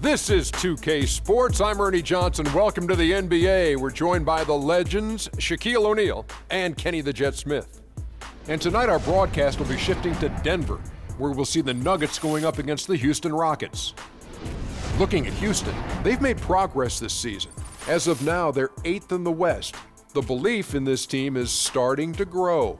This is 2K Sports. I'm Ernie Johnson. Welcome to the NBA. We're joined by the legends Shaquille O'Neal and Kenny the Jet Smith. And tonight our broadcast will be shifting to Denver, where we'll see the Nuggets going up against the Houston Rockets. Looking at Houston, they've made progress this season. As of now, they're 8th in the West. The belief in this team is starting to grow.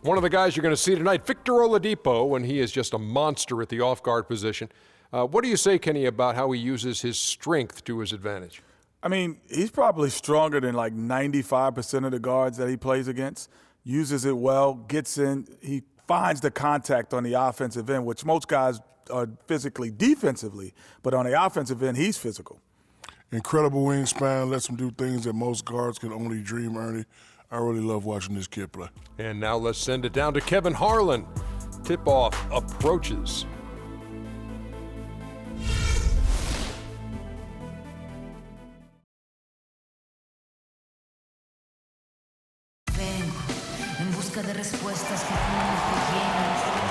One of the guys you're going to see tonight, Victor Oladipo, and he is just a monster at the off-guard position. What do you say, Kenny, about how he uses his strength to his advantage? I mean, he's probably stronger than like 95% of the guards that he plays against. Uses it well, gets in. He finds the contact on the offensive end, which most guys are physically defensively, but on the offensive end, he's physical. Incredible wingspan, lets him do things that most guards can only dream, Ernie. I really love watching this kid play. And now let's send it down to Kevin Harlan. Tip-off approaches.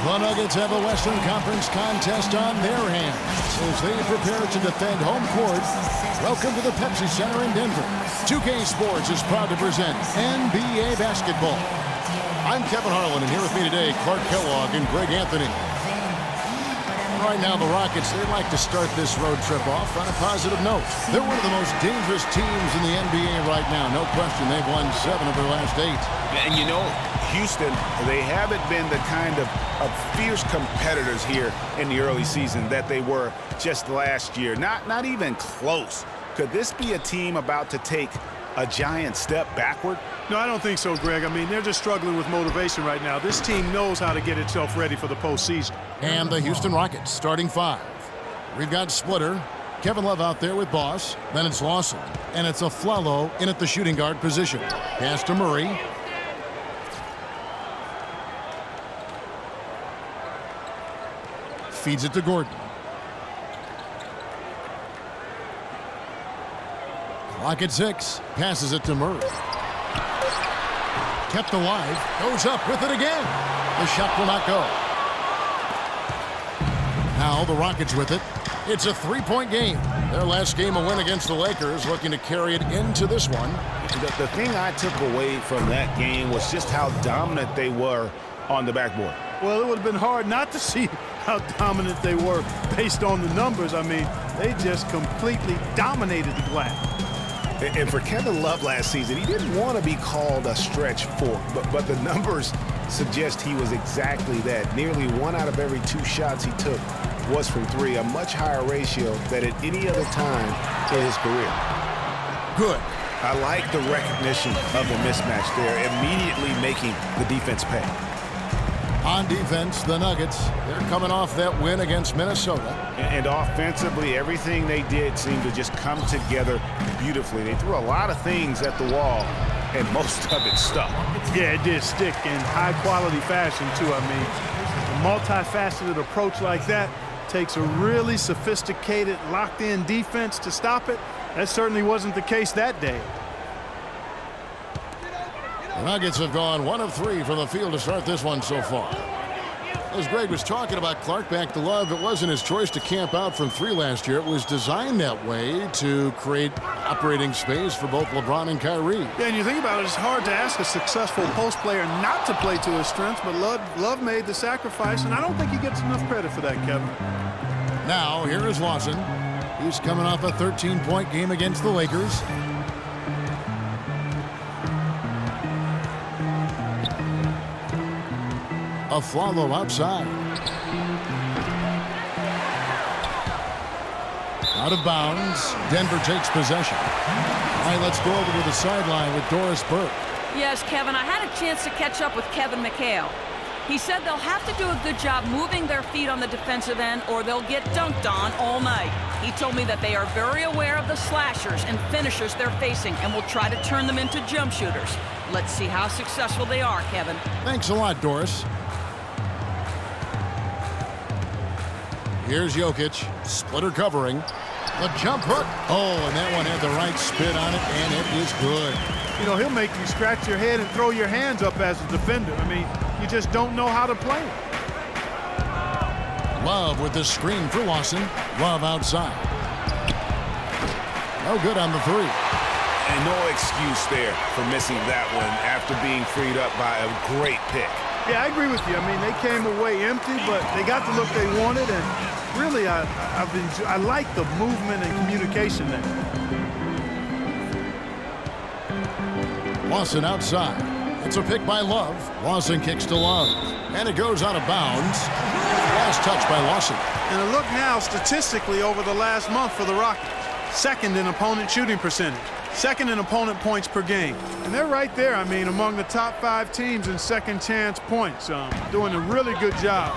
The Nuggets have a Western Conference contest on their hands as they prepare to defend home court. Welcome to the Pepsi Center in Denver. 2K Sports is proud to present NBA basketball. I'm Kevin Harlan, and here with me today, Clark Kellogg and Greg Anthony. Right now, the Rockets, they'd like to start this road trip off on a positive note. They're one of the most dangerous teams in the NBA right now. No question, they've won 7 of their last 8. And you know, Houston, they haven't been the kind of fierce competitors here in the early season that they were just last year. Not even close. Could this be a team about to take a giant step backward? No, I don't think so, Greg. I mean, they're just struggling with motivation right now. This team knows how to get itself ready for the postseason. And the Houston Rockets starting 5. We've got Splitter, Kevin Love out there with Boss, then it's Lawson, and it's Aflalo in at the shooting guard position. Pass to Murray. Feeds it to Gordon. Clock at 6. Passes it to Murray. Kept alive. Goes up with it again. The shot will not go. Now the Rockets with it. It's a 3-point game. Their last game, a win against the Lakers, looking to carry it into this one. The thing I took away from that game was just how dominant they were on the backboard. Well, it would have been hard not to see how dominant they were based on the numbers. I mean, they just completely dominated the glass. And for Kevin Love last season, he didn't want to be called a stretch four, but the numbers suggest he was exactly that. Nearly 1 out of every 2 shots he took was from 3, a much higher ratio than at any other time in his career. Good. I like the recognition of the mismatch there, immediately making the defense pay. On defense, the Nuggets, they're coming off that win against Minnesota. And offensively, everything they did seemed to just come together beautifully. They threw a lot of things at the wall, and most of it stuck. Yeah, it did stick in high-quality fashion, too. I mean, a multifaceted approach like that takes a really sophisticated, locked-in defense to stop it. That certainly wasn't the case that day. The Nuggets have gone 1 of 3 from the field to start this one so far. As Greg was talking about Clark back to Love, it wasn't his choice to camp out from 3 last year. It was designed that way to create operating space for both LeBron and Kyrie. Yeah, and you think about it, it's hard to ask a successful post player not to play to his strengths, but Love made the sacrifice, and I don't think he gets enough credit for that, Kevin. Now, here is Lawson. He's coming off a 13-point game against the Lakers. Aflalo outside. Out of bounds. Denver takes possession. All right, let's go over to the sideline with Doris Burke. Yes, Kevin, I had a chance to catch up with Kevin McHale. He said they'll have to do a good job moving their feet on the defensive end or they'll get dunked on all night. He told me that they are very aware of the slashers and finishers they're facing and will try to turn them into jump shooters. Let's see how successful they are, Kevin. Thanks a lot, Doris. Here's Jokic, splitter covering. The jump hook. Oh, and that one had the right spin on it, and it is good. You know, he'll make you scratch your head and throw your hands up as a defender. I mean, you just don't know how to play him. Love with the screen for Lawson. Love outside. No good on the three. And no excuse there for missing that one after being freed up by a great pick. Yeah, I agree with you. I mean, they came away empty, but they got the look they wanted, and really, I like the movement and communication there. Lawson outside. It's a pick by Love. Lawson kicks to Love. And it goes out of bounds. Last touch by Lawson. And a look now statistically over the last month for the Rockets. Second in opponent shooting percentage. Second in opponent points per game. And they're right there, I mean, among the top 5 teams in second chance points. Doing a really good job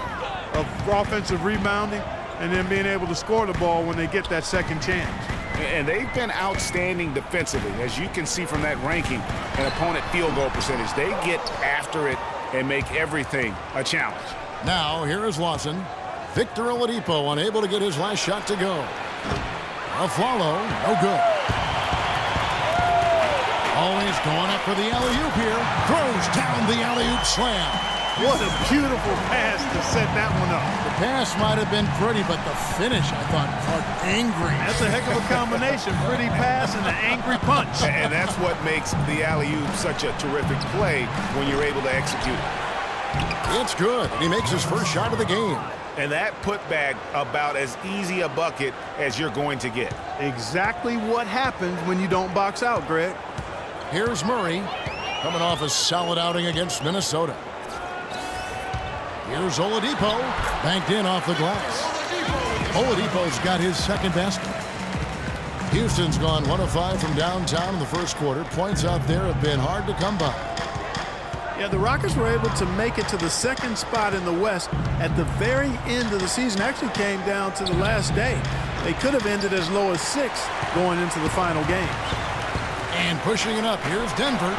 of offensive rebounding and then being able to score the ball when they get that second chance. And they've been outstanding defensively. As you can see from that ranking and opponent field goal percentage, they get after it and make everything a challenge. Now, here is Lawson. Victor Oladipo unable to get his last shot to go. Aflalo, no good. Always going up for the alley-oop here. Throws down the alley-oop slam. What a beautiful pass to set that one up. The pass might have been pretty, but the finish, I thought, felt angry. That's a heck of a combination. Pretty pass and an angry punch. And that's what makes the alley-oop such a terrific play when you're able to execute it. It's good. He makes his first shot of the game. And that putback about as easy a bucket as you're going to get. Exactly what happens when you don't box out, Greg. Here's Murray, coming off a solid outing against Minnesota. Here's Oladipo, banked in off the glass. Oladipo's got his second basket. Houston's gone 1 of 5 from downtown in the first quarter. Points out there have been hard to come by. Yeah, the Rockets were able to make it to the second spot in the West at the very end of the season. Actually came down to the last day. They could have ended as low as 6th going into the final game. And pushing it up, here's Denver.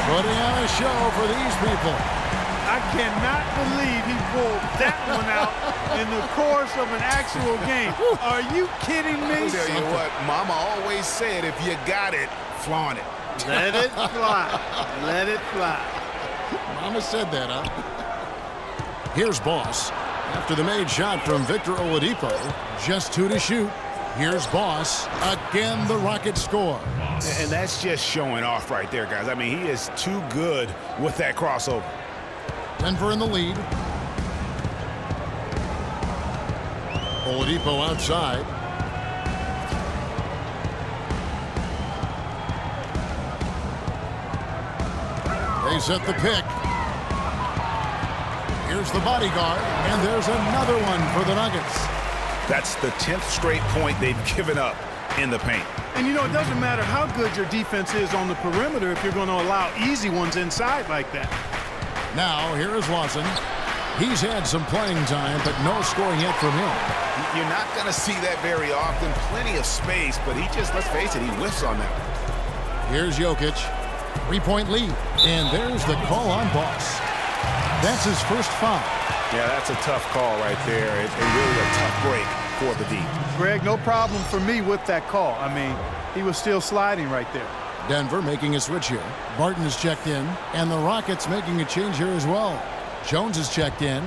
Putting on a show for these people. I cannot believe he pulled that one out in the course of an actual game. Are you kidding me? I'll tell you what, Mama always said, if you got it, flaunt it. Let it fly. Let it fly. Mama said that, huh? Here's Boss. After the made shot from Victor Oladipo, just 2 to shoot. Here's Boss. Again, the Rockets score. And that's just showing off right there, guys. I mean, he is too good with that crossover. Denver in the lead. Oladipo outside. They set the pick. Here's the bodyguard, and there's another one for the Nuggets. That's the 10th straight point they've given up in the paint. And you know, it doesn't matter how good your defense is on the perimeter if you're going to allow easy ones inside like that. Now, here is Lawson. He's had some playing time, but no scoring yet from him. You're not going to see that very often. Plenty of space, but he just, let's face it, he whiffs on that. Here's Jokic. 3-point lead. And there's the call on Boss. That's his first foul. Yeah, that's a tough call right there. It's really a tough break for the D. Greg, no problem for me with that call. I mean, he was still sliding right there. Denver making a switch here. Barton is checked in, and the Rockets making a change here as well. Jones is checked in.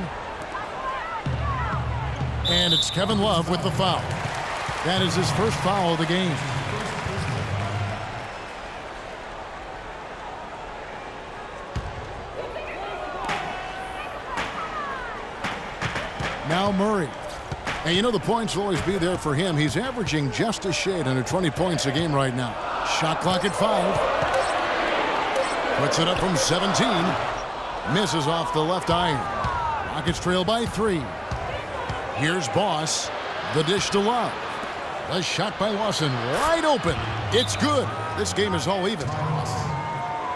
And it's Kevin Love with the foul. That is his first foul of the game. Now Murray. And you know the points will always be there for him. He's averaging just a shade under 20 points a game right now. Shot clock at 5. Puts it up from 17. Misses off the left iron. Rockets trail by 3. Here's Boss. The dish to Love. The shot by Lawson. Wide open. It's good. This game is all even.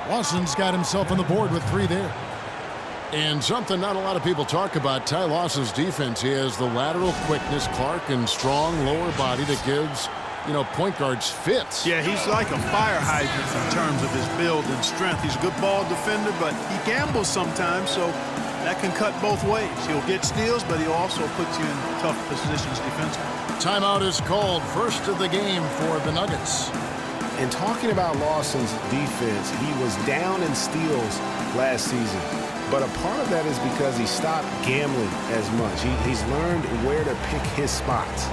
Lawson's got himself on the board with 3 there. And something not a lot of people talk about, Ty Lawson's defense. He has the lateral quickness, Clark, and strong lower body that gives, point guards fits. Yeah, he's like a fire hydrant in terms of his build and strength. He's a good ball defender, but he gambles sometimes, so that can cut both ways. He'll get steals, but he'll also put you in tough positions defensively. Timeout is called. First of the game for the Nuggets. And talking about Lawson's defense, he was down in steals last season. But a part of that is because he stopped gambling as much. He's learned where to pick his spots.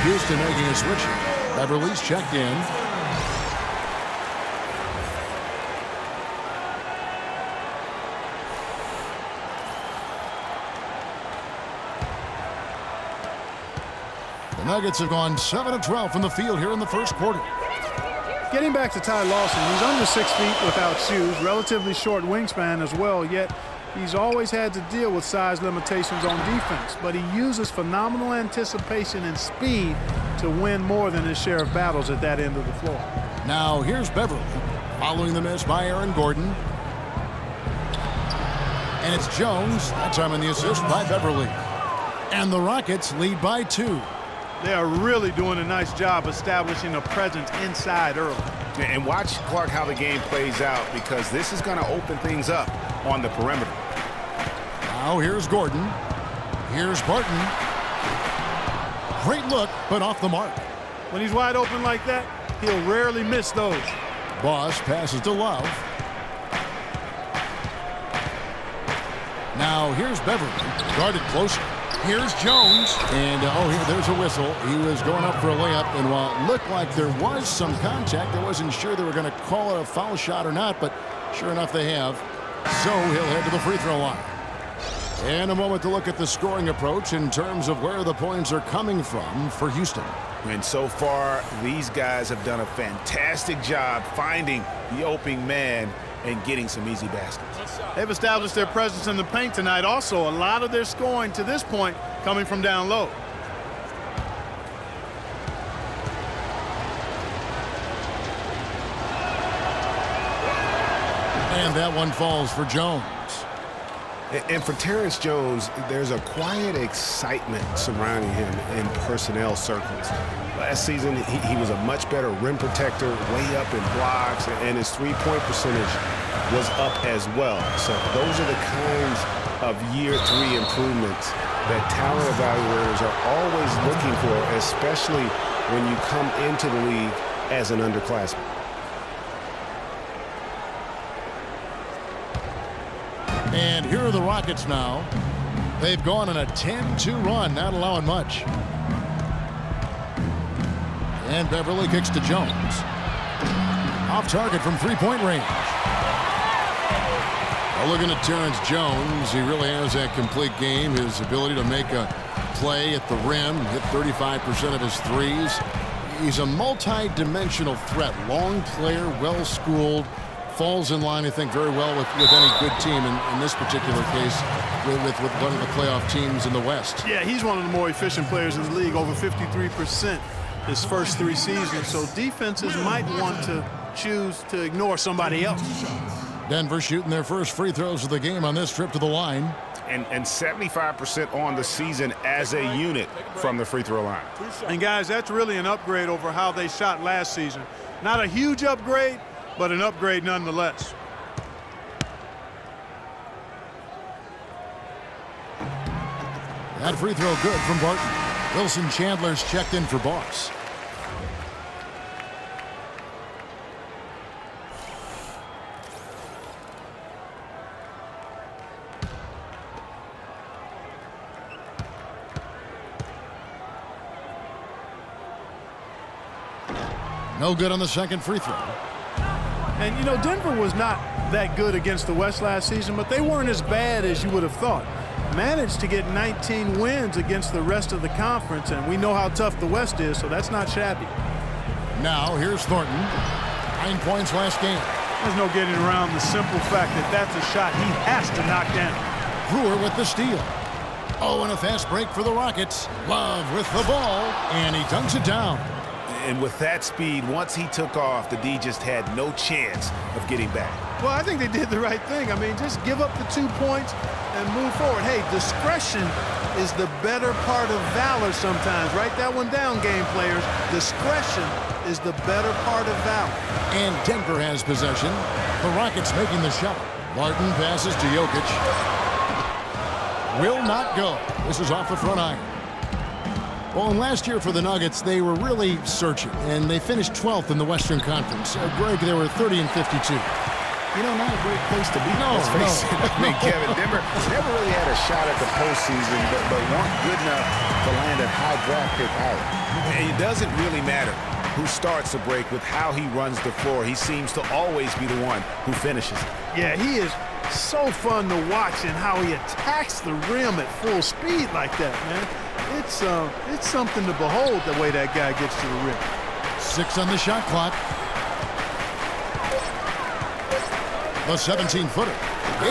Houston making a switch. Beverly's checked in. The Nuggets have gone 7 of 12 from the field here in the first quarter. Getting back to Ty Lawson, he's under 6 feet without shoes, relatively short wingspan as well, yet he's always had to deal with size limitations on defense, but he uses phenomenal anticipation and speed to win more than his share of battles at that end of the floor. Now here's Beverly, following the miss by Aaron Gordon. And it's Jones, that time on the assist by Beverly. And the Rockets lead by 2. They are really doing a nice job establishing a presence inside early. And watch, Clark, how the game plays out, because this is going to open things up on the perimeter. Now here's Gordon. Here's Barton. Great look, but off the mark. When he's wide open like that, he'll rarely miss those. Boss passes to Love. Now here's Beverly, guarded closer. Here's Jones. And, there's a whistle. He was going up for a layup, and while it looked like there was some contact, I wasn't sure they were going to call it a foul shot or not, but sure enough they have. So he'll head to the free throw line. And a moment to look at the scoring approach in terms of where the points are coming from for Houston. And so far, these guys have done a fantastic job finding the opening man and getting some easy baskets. They've established their presence in the paint tonight. Also, a lot of their scoring to this point coming from down low. And that one falls for Jones. And for Terrence Jones, there's a quiet excitement surrounding him in personnel circles. Last season, he was a much better rim protector, way up in blocks, and his three-point percentage was up as well. So those are the kinds of year 3 improvements that talent evaluators are always looking for, especially when you come into the league as an underclassman. And here are the Rockets now. They've gone on a 10-2 run, not allowing much. And Beverly kicks to Jones. Off target from three-point range. Well, looking at Terrence Jones, he really has that complete game. His ability to make a play at the rim, hit 35% of his threes. He's a multi-dimensional threat. Long player, well-schooled. Falls in line, I think, very well with any good team in this particular case with one of the playoff teams in the West. Yeah, he's one of the more efficient players in the league, over 53% his first 3 seasons. So defenses might want to choose to ignore somebody else. Denver shooting their first free throws of the game on this trip to the line. And 75% on the season as a unit from the free throw line. And, guys, that's really an upgrade over how they shot last season. Not a huge upgrade, but an upgrade nonetheless. That free throw good from Barton. Wilson Chandler's checked in for Boss. No good on the second free throw. And, you know, Denver was not that good against the West last season, but they weren't as bad as you would have thought. Managed to get 19 wins against the rest of the conference, and we know how tough the West is, so that's not shabby. Now here's Thornton. 9 points last game. There's no getting around the simple fact that that's a shot he has to knock down. Brewer with the steal. Oh, and a fast break for the Rockets. Love with the ball, and he dunks it down. And with that speed, once he took off, the D just had no chance of getting back. Well, I think they did the right thing. I mean, just give up the 2 points and move forward. Hey, discretion is the better part of valor sometimes. Write that one down, game players. Discretion is the better part of valor. And Denver has possession. The Rockets making the shot. Martin passes to Jokic. Will not go. This is off the front iron. Well, and last year for the Nuggets, they were really searching, and they finished 12th in the Western Conference. Greg, they were 30 and 52. You know, not a great place to be. No, Let's face it. I mean, Kevin, Denver never really had a shot at the postseason, but weren't good enough to land a high draft pick either. And it doesn't really matter who starts the break with how he runs the floor. He seems to always be the one who finishes it. Yeah, he is so fun to watch and how he attacks the rim at full speed like that, man. It's something to behold the way that guy gets to the rim. 6 on the shot clock. The 17-footer.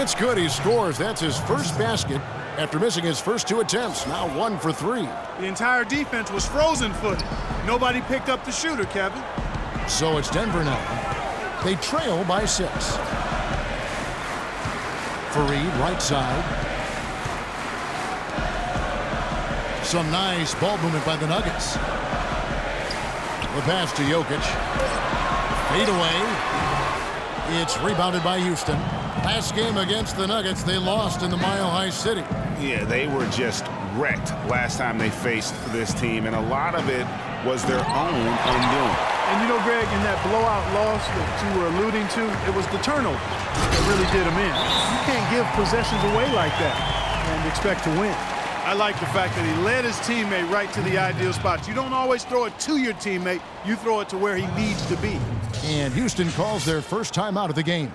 It's good. He scores. That's his first basket after missing his first 2 attempts. Now 1 for 3. The entire defense was frozen-footed. Nobody picked up the shooter, Kevin. So it's Denver now. They trail by 6. Fareed, right side. Some nice ball movement by the Nuggets. The pass to Jokic. Fade away. It's rebounded by Houston. Last game against the Nuggets, they lost in the Mile High City. Yeah, they were just wrecked last time they faced this team, and a lot of it was their own undoing. And you know, Greg, in that blowout loss that you were alluding to, it was the turnover that really did them in. You can't give possessions away like that and expect to win. I like the fact that he led his teammate right to the ideal spots. You don't always throw it to your teammate. You throw it to where he needs to be. And Houston calls their first time out of the game.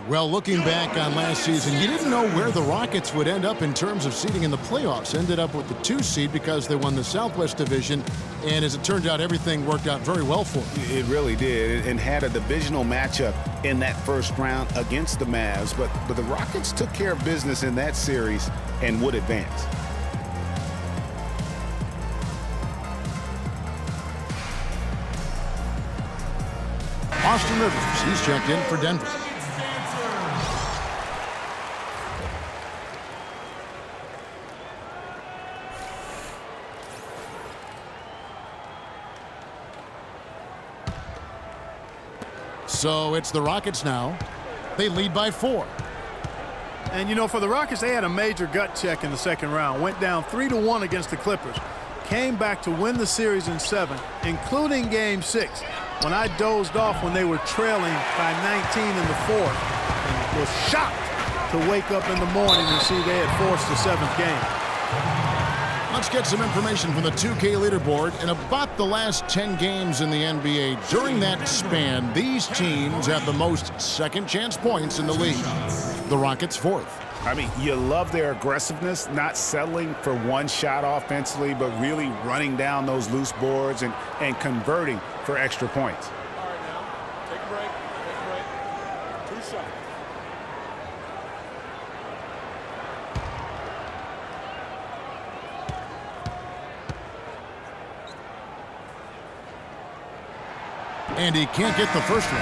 Well, looking back on last season, you didn't know where the Rockets would end up in terms of seeding in the playoffs. Ended up with the 2 seed because they won the Southwest Division. And as it turned out, everything worked out very well for them. It really did, and had a divisional matchup in that first round against the Mavs. But the Rockets took care of business in that series and would advance. Austin Rivers, he's checked in for Denver. So it's the Rockets now. They lead by 4. And, you know, for the Rockets, they had a major gut check in the second round. Went down 3-1 against the Clippers. Came back to win the series in 7, including Game 6, when I dozed off when they were trailing by 19 in the 4th. And was shocked to wake up in the morning and see they had forced the 7th game. Let's get some information from the 2K leaderboard. In about the last 10 games in the NBA, during that span, these teams have the most second-chance points in the league. The Rockets 4th. I mean, you love their aggressiveness, not settling for one shot offensively, but really running down those loose boards and converting for extra points. All right, now, take a break. Take a break. 2 shots. And he can't get the first one.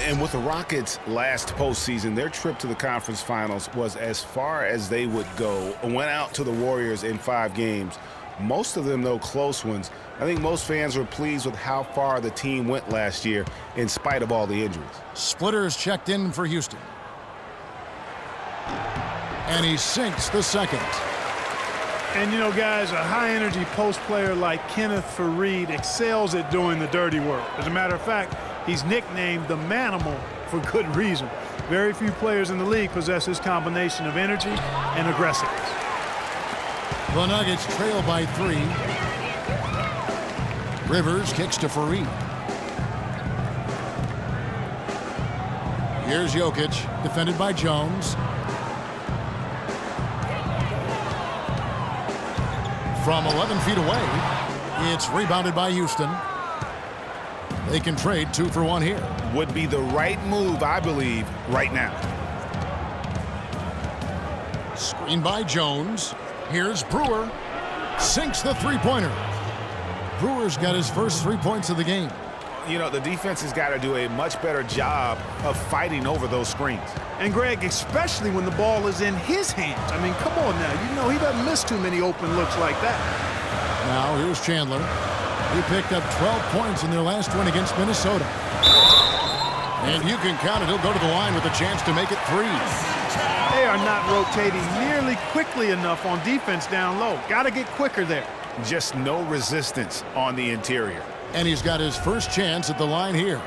And with the Rockets' last postseason, their trip to the conference finals was as far as they would go. Went out to the Warriors in 5 games. Most of them, though, close ones. I think most fans were pleased with how far the team went last year in spite of all the injuries. Splitters checked in for Houston. And he sinks the second. And, you know, guys, a high-energy post player like Kenneth Fareed excels at doing the dirty work. As a matter of fact, he's nicknamed the Manimal for good reason. Very few players in the league possess this combination of energy and aggressiveness. The Nuggets trail by 3. Rivers kicks to Fareed. Here's Jokic, defended by Jones. From 11 feet away, it's rebounded by Houston. They can trade 2 for 1 here. Would be the right move, I believe, right now. Screen by Jones. Here's Brewer. Sinks the three-pointer. Brewer's got his first 3 points of the game. You know, the defense has got to do a much better job of fighting over those screens. And, Greg, especially when the ball is in his hands. I mean, come on now. You know he doesn't miss too many open looks like that. Now here's Chandler. He picked up 12 points in their last win against Minnesota. And you can count it. He'll go to the line with a chance to make it 3. They are not rotating nearly quickly enough on defense down low. Got to get quicker there. Just no resistance on the interior. And he's got his first chance at the line here.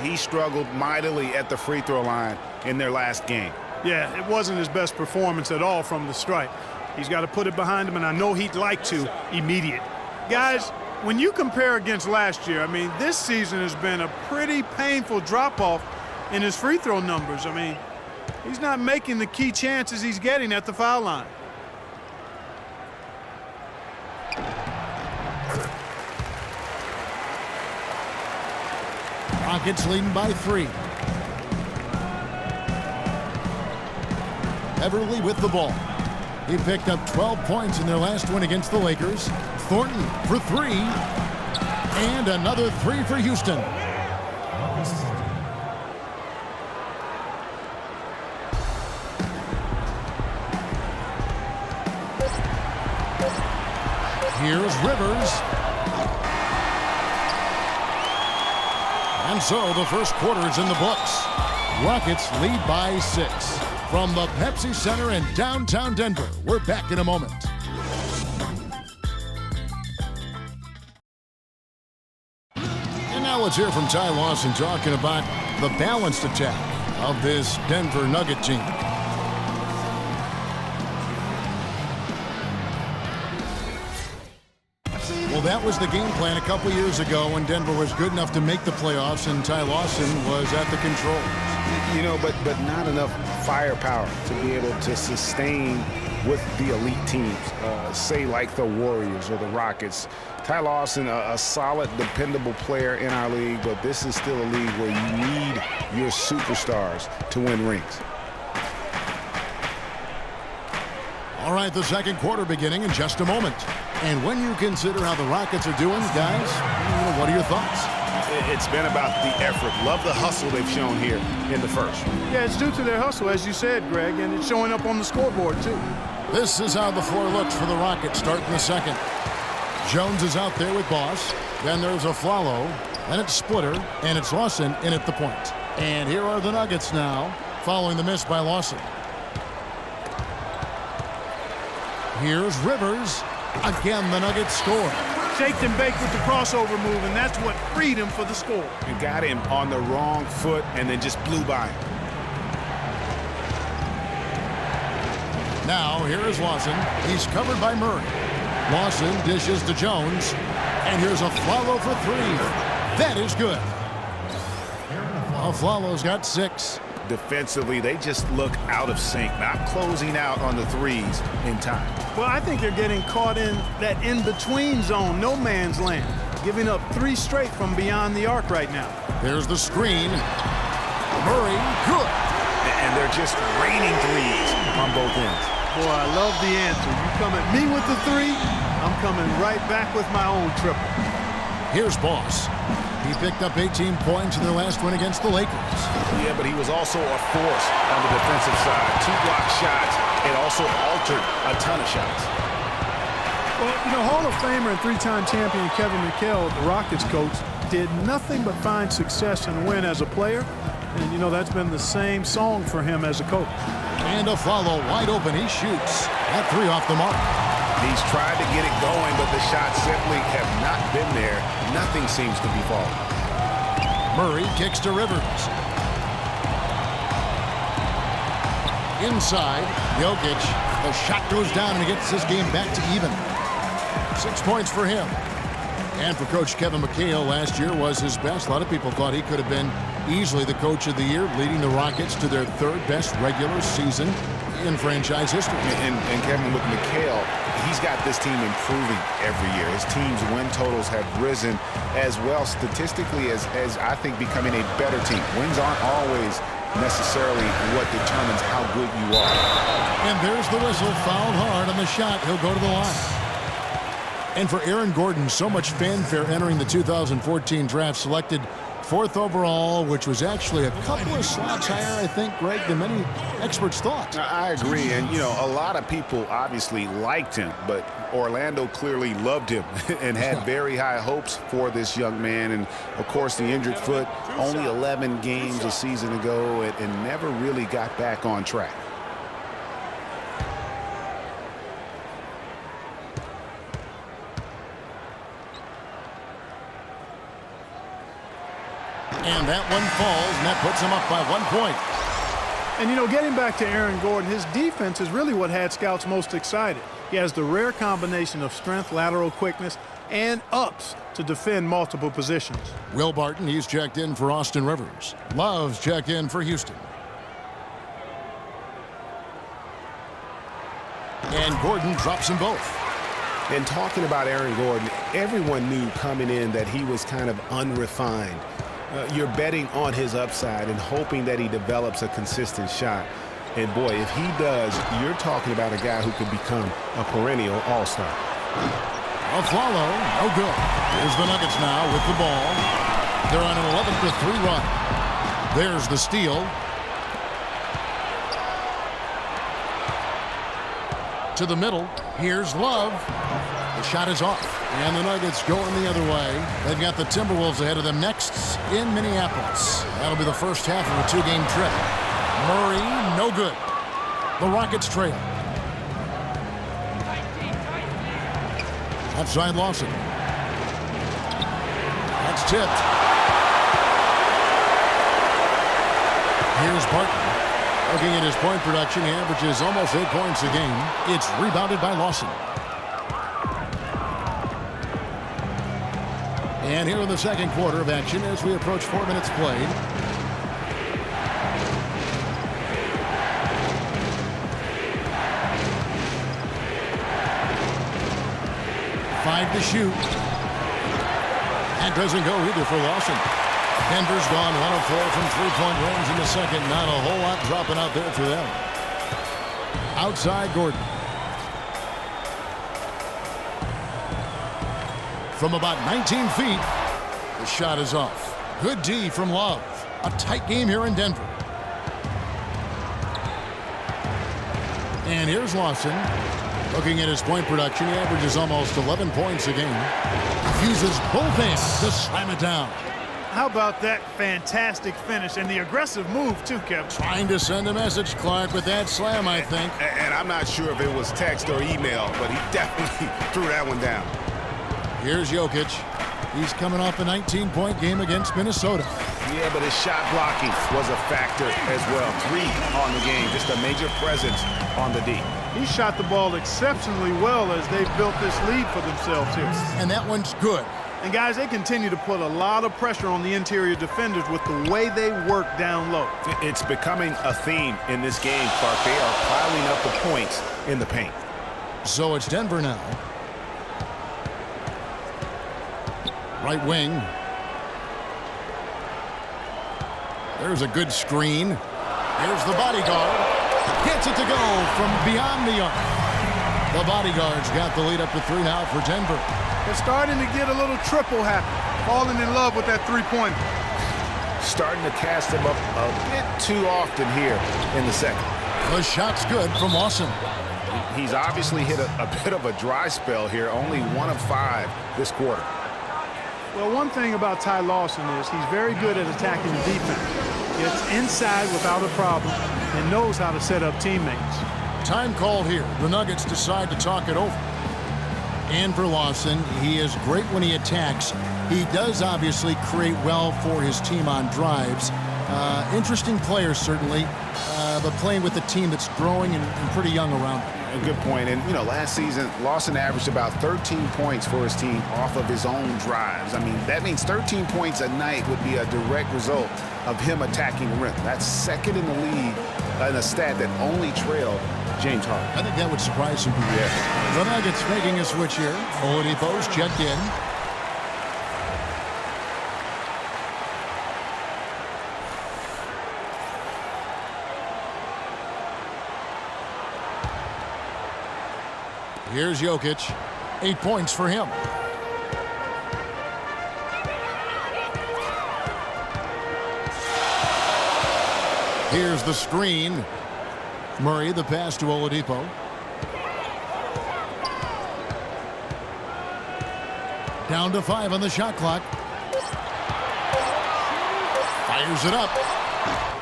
He struggled mightily at the free throw line in their last game. Yeah, it wasn't his best performance at all from the stripe. He's got to put it behind him, and I know he'd like to immediate. Guys, when you compare against last year, I mean, this season has been a pretty painful drop-off in his free throw numbers. I mean, he's not making the key chances he's getting at the foul line. Rockets leading by 3. Everly with the ball. He picked up 12 points in their last win against the Lakers. Thornton for 3. And another 3 for Houston. Here's Rivers. And so the first quarter is in the books. Rockets lead by 6. From the Pepsi Center in downtown Denver, we're back in a moment. And now let's hear from Ty Lawson talking about the balanced attack of this Denver Nugget team. Well, that was the game plan a couple years ago when Denver was good enough to make the playoffs and Ty Lawson was at the controls. You know, but not enough firepower to be able to sustain with the elite teams, say like the Warriors or the Rockets. Ty Lawson, a solid, dependable player in our league, but this is still a league where you need your superstars to win rings. All right, the second quarter beginning in just a moment. And when you consider how the Rockets are doing, guys, what are your thoughts? It's been about the effort. Love the hustle they've shown here in the first. Yeah, it's due to their hustle, as you said, Greg, and it's showing up on the scoreboard, too. This is how the floor looks for the Rockets starting the second. Jones is out there with Boss. Then there's a Flalo. Then it's Splitter. And it's Lawson in at the point. And here are the Nuggets now, following the miss by Lawson. Here's Rivers. Again, the Nuggets score. Shaked and baked with the crossover move, and that's what freed him for the score. You got him on the wrong foot and then just blew by him. Now, here is Lawson. He's covered by Murray. Lawson dishes to Jones. And here's a Flalo for 3. That is good. Well, Flalo's got 6. Defensively, they just look out of sync, not closing out on the threes in time. Well, I think they're getting caught in that in-between zone, no man's land, giving up 3 straight from beyond the arc right now. There's the screen. Murray, good. And they're just raining threes on both ends. Boy, I love the answer. You come at me with the 3, I'm coming right back with my own triple. Here's Boss. He picked up 18 points in their last win against the Lakers. Yeah, but he was also a force on the defensive side. 2 block shots and also altered a ton of shots. Well, you know, Hall of Famer and 3-time champion Kevin McHale, the Rockets coach, did nothing but find success and win as a player. And, you know, that's been the same song for him as a coach. And a follow wide open. He shoots. That 3 off the mark. He's tried to get it going, but the shots simply have not been there. Nothing seems to be falling. Murray kicks to Rivers. Inside, Jokic. The shot goes down and he gets this game back to even. 6 points for him. And for Coach Kevin McHale, last year was his best. A lot of people thought he could have been easily the coach of the year, leading the Rockets to their 3rd best regular season in franchise history. And Kevin, with McHale, he's got this team improving every year. His team's win totals have risen as well statistically as I think becoming a better team. Wins aren't always necessarily what determines how good you are. And there's the whistle, fouled hard on the shot. He'll go to the line. And for Aaron Gordon, so much fanfare entering the 2014 draft, selected 4th overall, which was actually a couple of slots higher, I think, Greg, than many experts thought. I agree. And, you know, a lot of people obviously liked him, but Orlando clearly loved him and had very high hopes for this young man. And, of course, the injured foot, only 11 games a season ago and never really got back on track. And that one falls, and that puts him up by 1 point. And, you know, getting back to Aaron Gordon, his defense is really what had scouts most excited. He has the rare combination of strength, lateral quickness, and ups to defend multiple positions. Will Barton, he's checked in for Austin Rivers. Love's checked in for Houston. And Gordon drops them both. And talking about Aaron Gordon, everyone knew coming in that he was kind of unrefined. You're betting on his upside and hoping that he develops a consistent shot. And, boy, if he does, you're talking about a guy who could become a perennial all-star. A follow, no good. Here's the Nuggets now with the ball. They're on an 11-3 run. There's the steal. To the middle. Here's Love. The shot is off. And the Nuggets going the other way. They've got the Timberwolves ahead of them next in Minneapolis. That'll be the first half of a 2-game trip. Murray, no good. The Rockets trail. Outside Lawson. That's tipped. Here's Barton. Looking at his point production, he averages almost 8 points a game. It's rebounded by Lawson. And here in the second quarter of action as we approach 4 minutes played. Five to shoot. That doesn't go either for Lawson. Denver's gone 1 of 4 from three-point range in the second. Not a whole lot dropping out there for them. Outside Gordon. From about 19 feet, the shot is off. Good D from Love. A tight game here in Denver. And here's Lawson. Looking at his point production, he averages almost 11 points a game. Uses both hands to slam it down. How about that fantastic finish and the aggressive move, too, Kevin? Trying to send a message, Clark, with that slam, I think. And I'm not sure if it was text or email, but he definitely threw that one down. Here's Jokic. He's coming off a 19-point game against Minnesota. Yeah, but his shot blocking was a factor as well. 3 on the game, just a major presence on the D. He shot the ball exceptionally well as they built this lead for themselves here. And that one's good. And, guys, they continue to put a lot of pressure on the interior defenders with the way they work down low. It's becoming a theme in this game, Clark. They are piling up the points in the paint. So it's Denver now. Right wing. There's a good screen. Here's the bodyguard. Gets it to go from beyond the arc. The bodyguard's got the lead up to 3 now for Denver. They're starting to get a little triple happy. Falling in love with that three-pointer. Starting to cast him up a bit too often here in the second. The shot's good from Lawson. He's obviously hit a bit of a dry spell here. Only 1 of 5 this quarter. Well, one thing about Ty Lawson is he's very good at attacking the defense. Gets inside without a problem and knows how to set up teammates. Time called here. The Nuggets decide to talk it over. And for Lawson, he is great when he attacks. He does obviously create well for his team on drives. Interesting player, certainly, but playing with a team that's growing and pretty young around him. A good point. And, you know, last season, Lawson averaged about 13 points for his team off of his own drives. I mean, that means 13 points a night would be a direct result of him attacking the rim. That's second in the league in a stat that only trailed James Harden. I think that would surprise some people. Yeah. The Nuggets making a switch here. Oladipo's checked in. Here's Jokic. 8 points for him. Here's the screen. Murray, the pass to Oladipo. Down to 5 on the shot clock. Fires it up.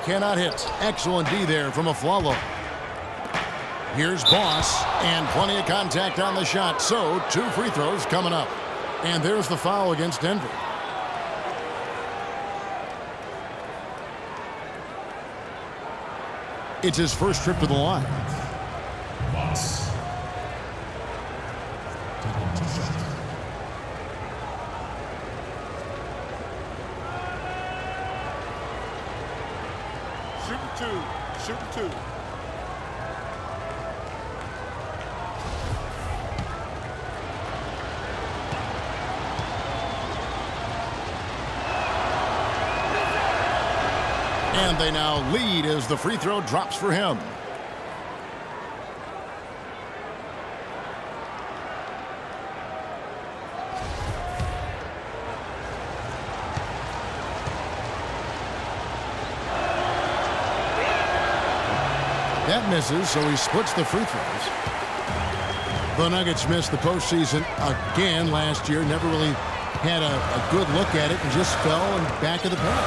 Cannot hit. Excellent D there from Aflalo. Here's Boss, and plenty of contact on the shot. So, 2 free throws coming up. And there's the foul against Denver. It's his first trip to the line. Shoot two. And they now lead as the free throw drops for him. That misses, so he splits the free throws. The Nuggets missed the postseason again last year. Never really had a good look at it and just fell and back of the pack.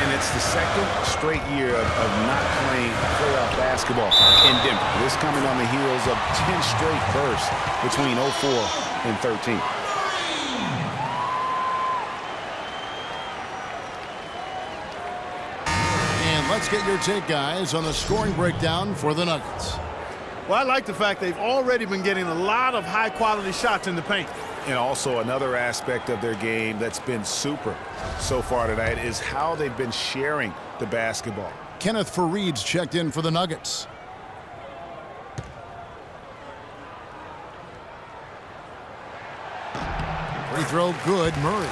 And it's the second straight year of not playing playoff basketball in Denver. This coming on the heels of 10 straight bursts between 04 and 13. Let's get your take, guys, on the scoring breakdown for the Nuggets. Well, I like the fact they've already been getting a lot of high-quality shots in the paint. And also another aspect of their game that's been super so far tonight is how they've been sharing the basketball. Kenneth Farid's checked in for the Nuggets. Free throw good, Murray.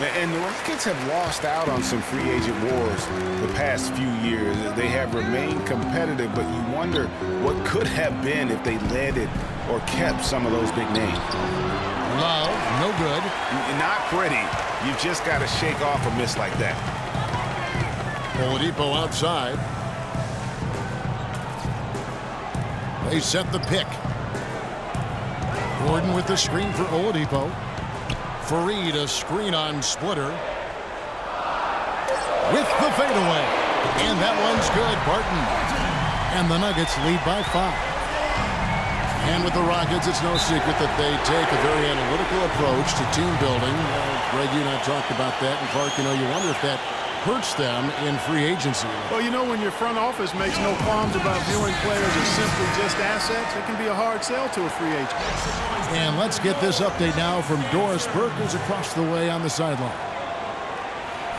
And the Rockets have lost out on some free agent wars the past few years. They have remained competitive, but you wonder what could have been if they landed or kept some of those big names. Love, no good. Not pretty. You just got to shake off a miss like that. Oladipo outside. They set the pick. Gordon with the screen for Oladipo. Farid, a screen on Splitter. With the fadeaway. And that one's good, Barton. And the Nuggets lead by 5. And with the Rockets, it's no secret that they take a very analytical approach to team building. Greg, you and I talked about that. And Clark, you wonder if that hurts them in free agency. Well, when your front office makes no qualms about viewing players as simply just assets, it can be a hard sell to a free agent. And let's get this update now from Doris Burke, who's across the way on the sideline.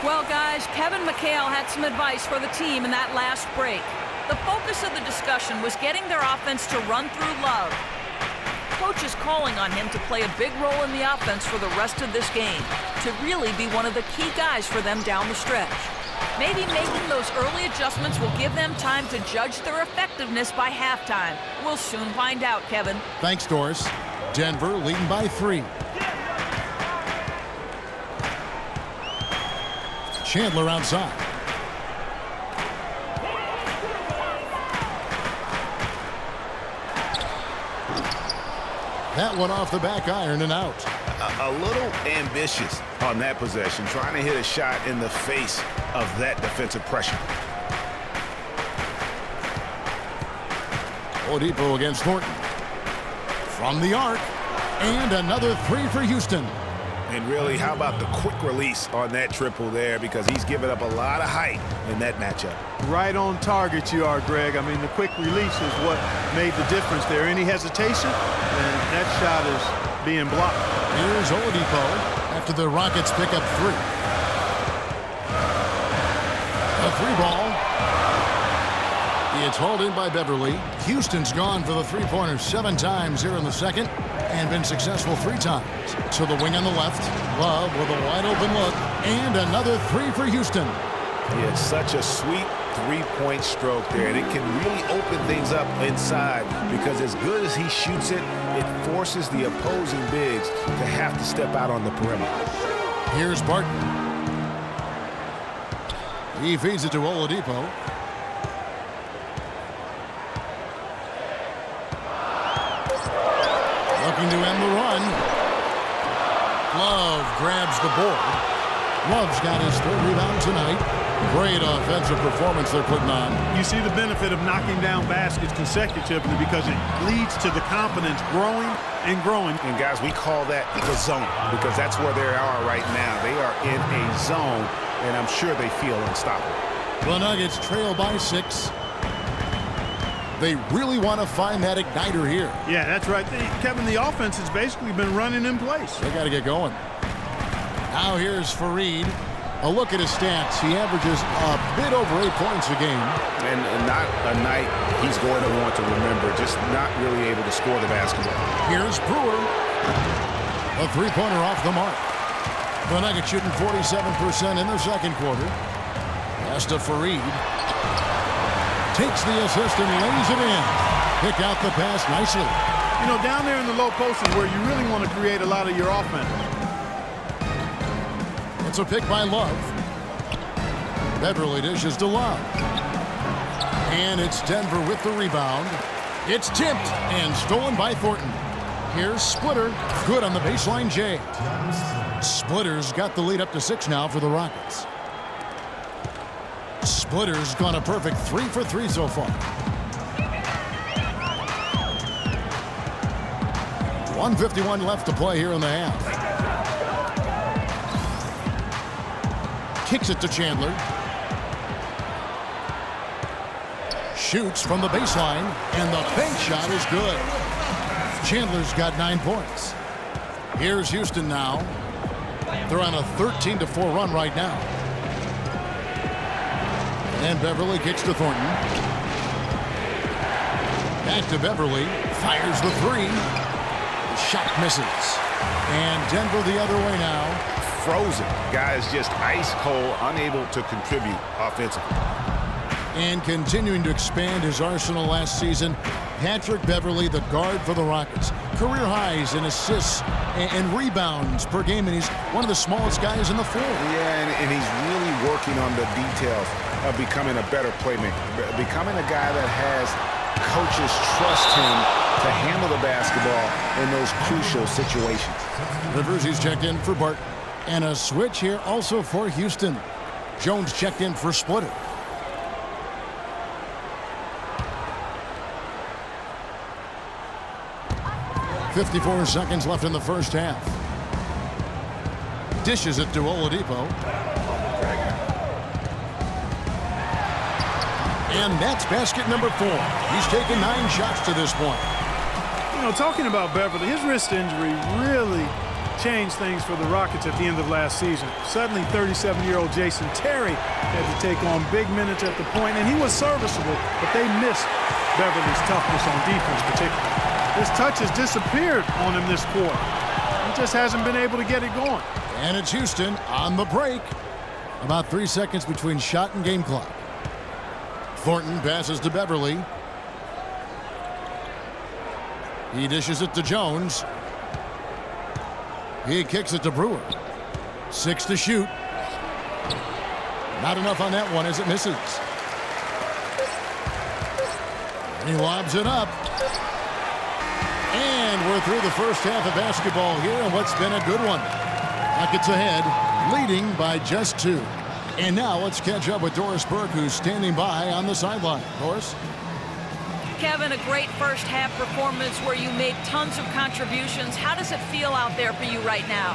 Well, guys, Kevin McHale had some advice for the team in that last break. The focus of the discussion was getting their offense to run through Love. Coach is calling on him to play a big role in the offense for the rest of this game, to really be one of the key guys for them down the stretch. Maybe making those early adjustments will give them time to judge their effectiveness by halftime. We'll soon find out, Kevin. Thanks, Doris. Denver leading by 3. Chandler outside. That one off the back iron and out. A little ambitious on that possession, trying to hit a shot in the face of that defensive pressure. Oladipo against Norton. From the arc. And another 3 for Houston. And really, how about the quick release on that triple there, because he's given up a lot of height in that matchup. Right on target you are, Greg. The quick release is what made the difference there. Any hesitation, and that shot is being blocked. Here's Oladipo after the Rockets pick up 3. A 3-ball. It's hauled in by Beverly. Houston's gone for the 3-pointer 7 times here in the second and been successful 3 times. So the wing on the left, Love with a wide open look, and another 3 for Houston. Yeah, such a sweet three-point stroke there, and it can really open things up inside because as good as he shoots it, it forces the opposing bigs to have to step out on the perimeter. Here's Barton. He feeds it to Oladipo. Looking to end the run. Love grabs the board. Love's got his third rebound tonight. Great offensive performance they're putting on. You see the benefit of knocking down baskets consecutively because it leads to the confidence growing and growing. And guys, we call that the zone because that's where they are right now. They are in a zone, and I'm sure they feel unstoppable. The Nuggets trail by 6. They really want to find that igniter here. Yeah, that's right. Kevin, the offense has basically been running in place. They got to get going. Now here's Fareed. A look at his stats. He averages a bit over 8 points a game. And not a night he's going to want to remember, just not really able to score the basketball. Here's Brewer. A three-pointer off the mark. The Nuggets shooting 47% in the second quarter. Pass to Fareed. Takes the assist and lays it in. Pick out the pass nicely. You know, down there in the low post is where you really want to create a lot of your offense. It's a pick by Love. Beverly dishes to Love. And it's Denver with the rebound. It's tipped and stolen by Thornton. Here's Splitter. Good on the baseline, Jay. Splitter's got the lead up to 6 now for the Rockets. Splitter's gone a perfect 3 for 3 so far. 1:51 left to play here in the half. Kicks it to Chandler. Shoots from the baseline, and the bank shot is good. Chandler's got 9 points. Here's Houston now. They're on a 13-4 run right now. And Beverly kicks to Thornton. Back to Beverly. Fires the 3. The shot misses. And Denver the other way now. Frozen. Guys just ice cold, unable to contribute offensively. And continuing to expand his arsenal last season, Patrick Beverly, the guard for the Rockets. Career highs in assists and rebounds per game, and he's one of the smallest guys in the floor. Yeah, and he's really working on the details of becoming a better playmaker, becoming a guy that has coaches trust him to handle the basketball in those crucial situations. Rivers, he's checked in for Barton. And a switch here also for Houston. Jones checked in for Splitter. .54 seconds left in the first half. Dishes it to Oladipo. And that's basket number 4. He's taken 9 shots to this point. You know, talking about Beverly, his wrist injury really changed things for the Rockets at the end of last season. Suddenly, 37-year-old Jason Terry had to take on big minutes at the point, and he was serviceable, but they missed Beverly's toughness on defense particularly. His touch has disappeared on him this quarter. He just hasn't been able to get it going. And it's Houston on the break. About 3 seconds between shot and game clock. Thornton passes to Beverly. He dishes it to Jones. He kicks it to Brewer. 6 to shoot. Not enough on that one as it misses. And he lobs it up. And we're through the first half of basketball here, and what's been a good one. Rockets ahead, leading by just 2. And now let's catch up with Doris Burke, who's standing by on the sideline. Doris? Kevin, a great first half performance where you made tons of contributions. How does it feel out there for you right now?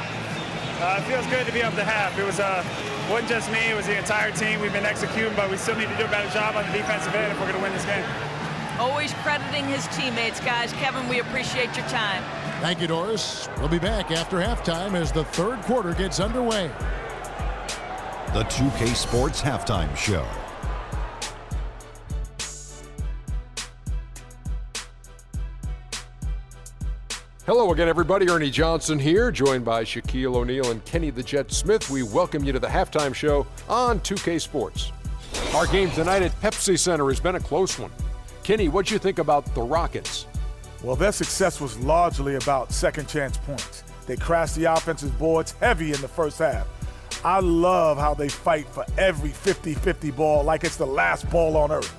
It feels good to be up the half. It wasn't just me, it was the entire team. We've been executing, but we still need to do a better job on the defensive end if we're going to win this game. Always crediting his teammates, guys. Kevin, we appreciate your time. Thank you, Doris. We'll be back after halftime as the third quarter gets underway. The 2K Sports Halftime Show. Hello again, everybody. Ernie Johnson here, joined by Shaquille O'Neal and Kenny the Jet Smith. We welcome you to the halftime show on 2K Sports. Our game tonight at Pepsi Center has been a close one. Kenny, what'd you think about the Rockets? Well, their success was largely about second chance points. They crashed the offensive boards heavy in the first half. I love how they fight for every 50-50 ball like it's the last ball on earth.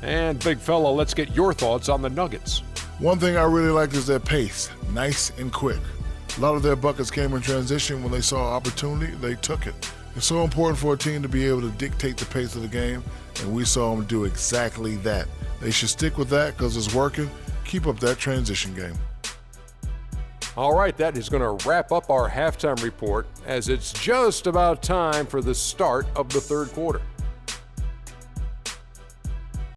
And big fella, let's get your thoughts on the Nuggets. One thing I really liked is their pace, nice and quick. A lot of their buckets came in transition. When they saw opportunity, they took it. It's so important for a team to be able to dictate the pace of the game, and we saw them do exactly that. They should stick with that because it's working. Keep up that transition game. All right, that is going to wrap up our halftime report as it's just about time for the start of the third quarter.